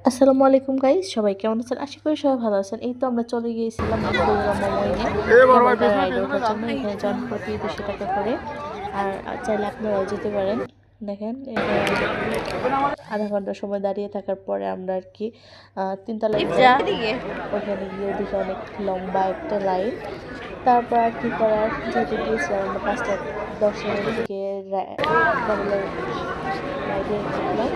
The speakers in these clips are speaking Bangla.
আসসালামু আলাইকুম গাইস, সবাই কেমন আছেন? আশা করি সবাই ভালো আছেন। এই তো আমরা চলে গিয়েছিলাম মোবাইলে রাইড ওঠার জন্য। এখানে জনপ্রতি 200 টাকা করে। আর চাইলে আপনারাও যেতে পারেন। দেখেন এটা আধা ঘন্টা সময় দাঁড়িয়ে থাকার পরে আমরা আর কি 3 তলায় ওখানে গিয়ে দেখি অনেক লম্বা একটা লাইন। তারপর আর কি করার, যেহেতু গিয়েছিলাম আমরা 5:10-এর দিকে রাইডে উঠলাম।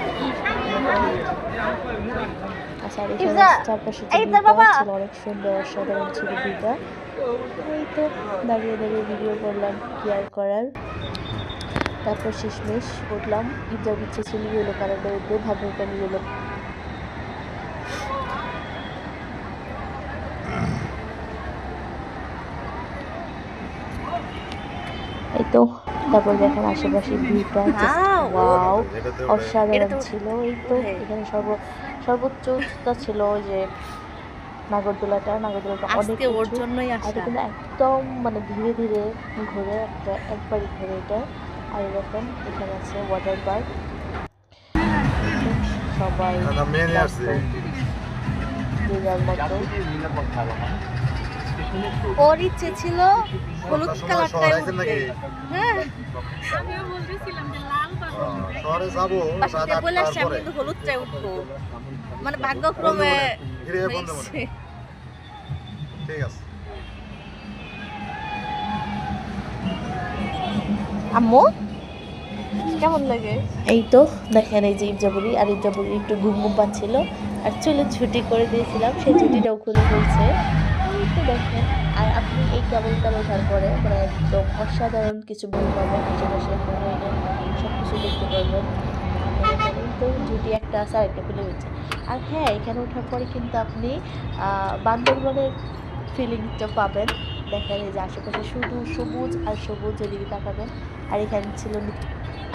আচ্ছা, আর এখানে চারপাশে যে ভিউটা ছিল অনেক সুন্দর, অসাধারণ ছিল ভিউটা। এই তো দাঁড়িয়ে দাঁড়িয়ে ভিডিও করলাম, কি আর করার। তারপর শেষমেশ উঠলাম। ইচ্ছা ইচ্ছে ছিল ইয়েলো কালারটা উঠবে, ভাবলাম কেন ইয়েলো। এই তো তারপর দেখেন আশেপাশে ভিউটা ওয়াও, অসাধারণ ছিল। এই তো এখানে সর্বোচ্চ উচ্চতা ছিল ওই যে নাগরদোলাটা অনেক ওর জন্যই আসা, কিন্তু একদম মানে ধীরে ধীরে ঘুরে একবারই ঘুরে এটা। আর এরকম এখানে আছে ওয়াটার পার্ক, সবাই মতো। ওর ইচ্ছে ছিল হলুদ কালারটা, হ্যাঁ আমিও বলতেছিলাম যে লাল পাবো, শহরে যাব বাসাতে বলে আসছি আমি কিন্তু হলুদটাই উঠবো, মানে ভাগ্যক্রমে ঠিক আছে। আম্মু কেমন লাগে? এই তো দেখেন এই যে ইবজাবুরি, আর ইবজাবুরি একটু ঘুম ঘুম পাচ্ছিল, আর চুলে ছুটি করে দিয়েছিলাম, সেই ছুটিটাও খুলে ফেলছে। এই তো দেখেন, আর আপনি এই কেবলটা ওঠার পরে মানে একদম অসাধারণ কিছু ভিউ পাবেন, আশেপাশে সব কিছু দেখতে পারবেন। তো ঝুটি একটা আছে, আরেকটা খুলে হচ্ছে। আর হ্যাঁ, এখানে ওঠার পরে কিন্তু আপনি বান্দরবনের ফিলিংটা পাবেন। দেখেন এই যে আশেপাশে শুধু সবুজ আর সবুজ, যেদিকে তাকাবেন। আর এখানে ছিল,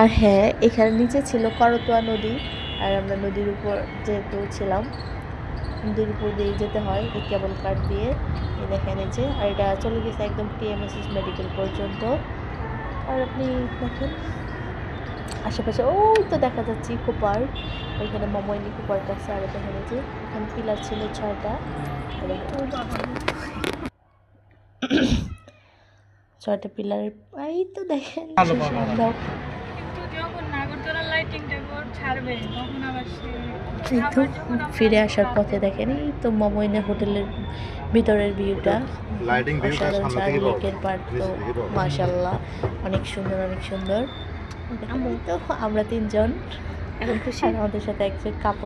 আর হ্যাঁ এখানে নিচে ছিল করতোয়া নদী। আর আমরা নদীর উপর যেহেতু ছিলাম, নদীর উপর দিয়ে যেতে হয় এই কেবল কার দিয়ে। এই দেখেন এই যে, আর এটা চলে গেছে একদম TMSS মেডিকেল পর্যন্ত। আর আপনি দেখেন আশেপাশে ওই তো দেখা যাচ্ছে ইকো পার্ক, ওইখানে মমইন ইকো পার্ক আছে। আর দেখেন এই যে এখানে পিলার ছিল 6টা, 6টা পিলার। এই তো দেখেন আমরাও ফিরে আসার পথে দেখেন এই তো মমইনের হোটেলের ভিতরের ভিউটা, অসাধারণ। চারদিকের পার্ক তো মাশাআল্লাহ অনেক সুন্দর, অনেক সুন্দর। তো আমরা 3জন এখন খুশি, আমাদের সাথে একজন কাপড়